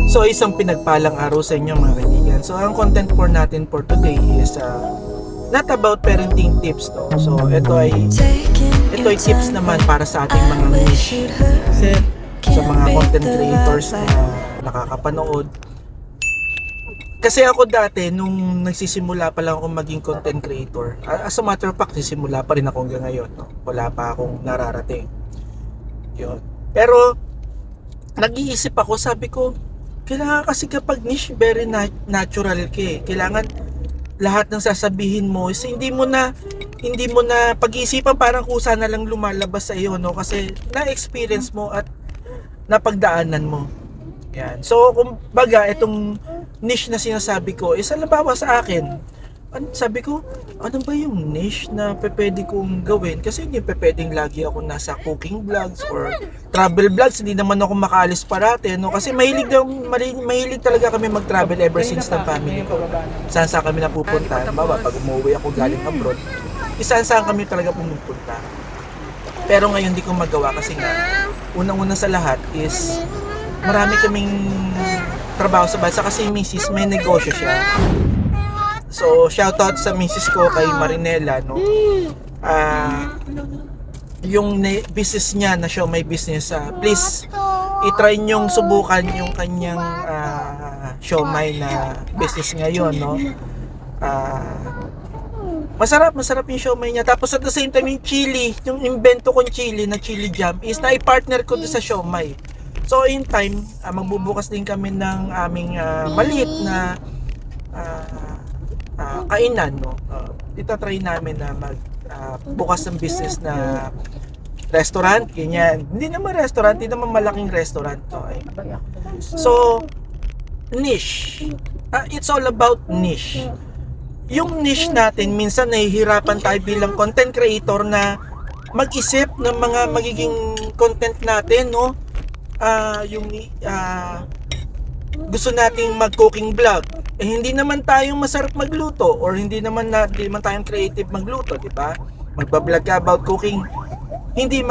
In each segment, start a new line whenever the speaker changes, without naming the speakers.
So isang pinagpalang araw sa inyo mga kaibigan. So ang content for natin for today is not about parenting tips to. So ito ay tips naman para sa ating mga niche. Kasi sa mga content creators na nakakapanood. Kasi ako dati nung nagsisimula pa lang akong maging content creator. As a matter of fact, nagsisimula pa rin ako hanggang ngayon, no? Wala pa akong nararating. Yun. Pero nag-iisip ako, sabi ko, kailangan kasi kapag niche, very natural ka eh. Kailangan lahat ng sasabihin mo is hindi mo na pag-iisipan, parang kusa na lang lumalabas sa iyo, no? Kasi na-experience mo at napagdaanan mo. Yan. So, kumbaga, itong niche na sinasabi ko is halimbawa sa akin. Sabi ko, ano ba yung niche na pwede kong gawin? Kasi hindi pwedeng lagi ako nasa cooking vlogs or travel vlogs. Hindi naman ako makaalis parate, no? Kasi mahilig talaga kami mag-travel ever since ng family ko. Saan kami napupunta. Halimbawa, pag umuwi ako galing abroad, saan kami talaga pumupunta. Pero ngayon di ko magawa kasi nga, unang-una sa lahat is marami kaming trabaho sa bansa kasi misis may negosyo siya. So, shoutout sa misis ko kay Marinela, no? Yung business niya na may business, please i-try nyong subukan yung kanyang siomai na business ngayon, no? Masarap yung siomai niya. Tapos at the same time yung chili, yung invento kong chili na chili jam is na i-partner ko doon sa siomai. So in time, magbubukas din kami ng aming maliit na kainan, no? Itatry namin na bukas ng business na restaurant, ganyan. Hindi naman restaurant, hindi naman malaking restaurant to. So, niche. It's all about niche. Yung niche natin, minsan nahihirapan tayo bilang content creator na mag-isip ng mga magiging content natin, no? Gusto nating mag-cooking vlog. Hindi naman tayong masarap magluto or hindi naman tayong creative magluto, di ba? Magba-vlog ka about cooking, hindi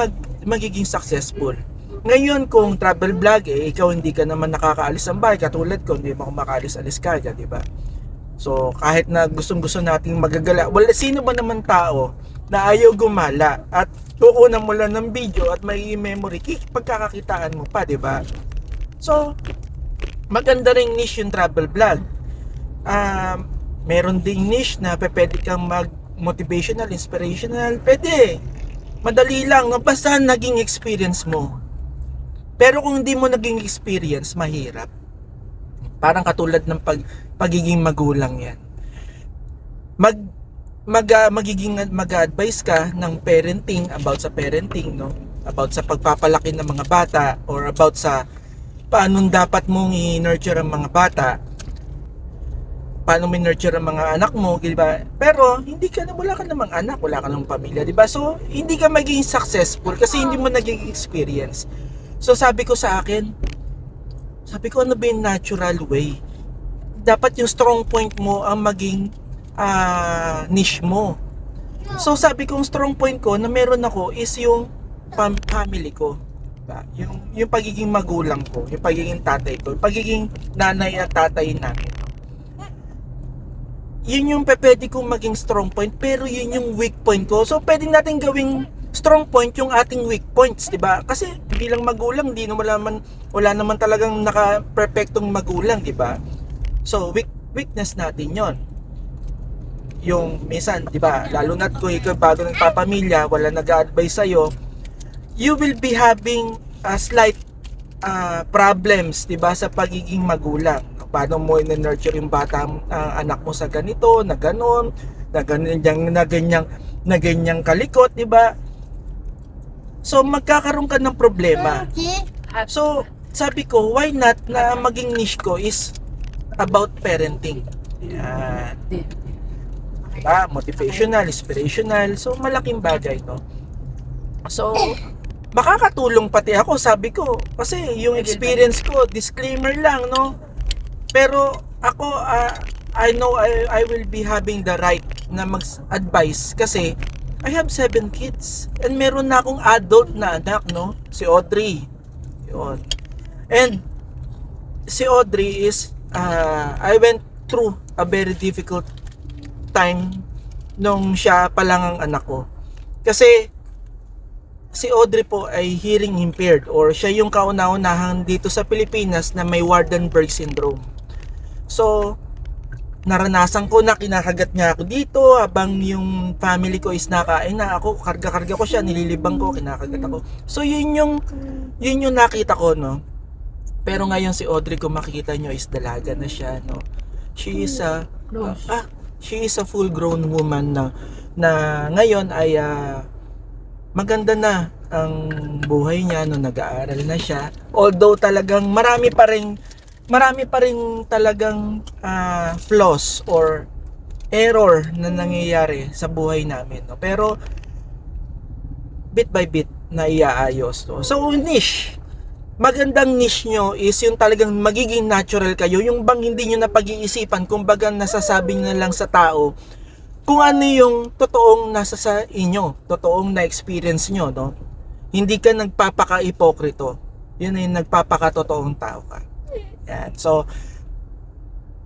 magiging successful. Ngayon kung travel vlog, ikaw hindi ka naman nakakaalis ng bahay, katulad ko, hindi mo makaalis-alis ka, di ba? So, kahit na gustong-gusto nating magagala, sino ba naman tao na ayaw gumala at kukunan mo lang ng video at may memory, pagkakakitaan mo pa, di ba? So, maganda ring niche yung travel vlog. Meron ding niche na pwede kang mag-motivational, inspirational, pwede. Madali lang, no? Basta naging experience mo. Pero kung hindi mo naging experience, mahirap. Parang katulad ng pagiging magulang yan. Mag-advise ka ng parenting, about sa parenting, no? About sa pagpapalaki ng mga bata or about sa paano dapat mong i-nurture ang mga bata, paano mo i-nurture ang mga anak mo, diba? Pero wala ka namang anak, wala ka namang pamilya, diba? So hindi ka magiging successful kasi hindi mo naging experience. So sabi ko, ano ba yung natural way? Dapat yung strong point mo ang maging niche mo. So sabi ko, yung strong point ko na meron ako is yung family ko. Diba? Yung pagiging magulang ko, yung pagiging tatay ko, yung pagiging nanay at tatay namin. Yun yung pwede kong maging strong point, pero yun yung weak point ko. So pwedeng natin gawing strong point yung ating weak points, diba? Kasi bilang magulang, wala naman talagang naka-perfectong magulang, diba? So weakness natin yon. Yung minsan, diba, lalo na't kung ikaw bago nagpapamilya, wala nag-a-advise sa'yo, you will be having slight problems, diba, sa pagiging magulang. Paano mo i-nurture yung bata, anak mo sa ganito, na ganon, na ganyang kalikot, di ba? So magkakaroon ka ng problema. So sabi ko, why not na maging niche ko is about parenting. Yan. Diba? Motivational, inspirational. So malaking bagay, no? So makakatulong pati ako, sabi ko, kasi yung experience ko, disclaimer lang, no? Pero ako, I know I will be having the right na mag-advise kasi I have 7 kids and meron na akong adult na anak, no? Si Audrey. Yun. And si Audrey is I went through a very difficult time nung siya pa lang ang anak ko. Kasi si Audrey po ay hearing impaired, or siya yung kauna-unahan dito sa Pilipinas na may Waardenburg syndrome. So naranasan ko na kinakagat niya ako dito habang yung family ko is nakain na, ako karga-karga ko siya, nililibang ko, kinakagat ako. So yun yung nakita ko, no. Pero ngayon si Audrey, kung makikita nyo, is dalaga na siya, no. She is a full grown woman na ngayon ay maganda na ang buhay niya, no, nag-aaral na siya. Although talagang marami pa ring talagang flaws or error na nangyayari sa buhay namin, no. Pero bit by bit na iaayos to. So niche, magandang niche nyo is yung talagang magiging natural kayo, yung bang hindi nyo na pag-iisipan, kumbaga nasasabi nyo na lang sa tao kung ano yung totoong nasa sa inyo, totoong na-experience nyo, no? Hindi ka nagpapaka-ipokrito. Yun na yung nagpapaka-totoong tao ka. Yan. So,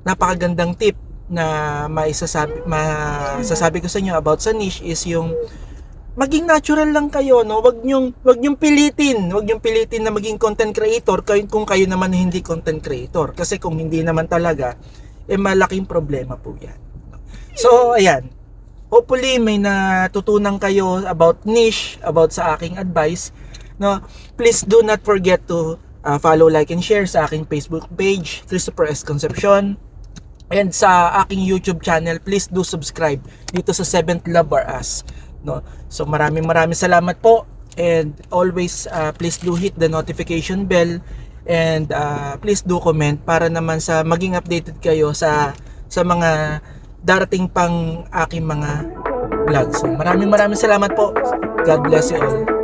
napakagandang tip na masasabi ko sa inyo about sa niche is yung maging natural lang kayo, no? Wag nyong pilitin na maging content creator kung kayo naman hindi content creator. Kasi kung hindi naman talaga, malaking problema po 'yan. So, ayan. Hopefully may natutunan kayo about niche, about sa aking advice, no? Please do not forget to follow, like, and share sa aking Facebook page, Christopher S. Concepcion. And sa aking YouTube channel, please do subscribe dito sa 7th Love or Us, no? So maraming salamat po, and always please do hit the notification bell, and please do comment para naman sa maging updated kayo sa mga darating pang aking mga vlogs. So maraming salamat po. God bless you all.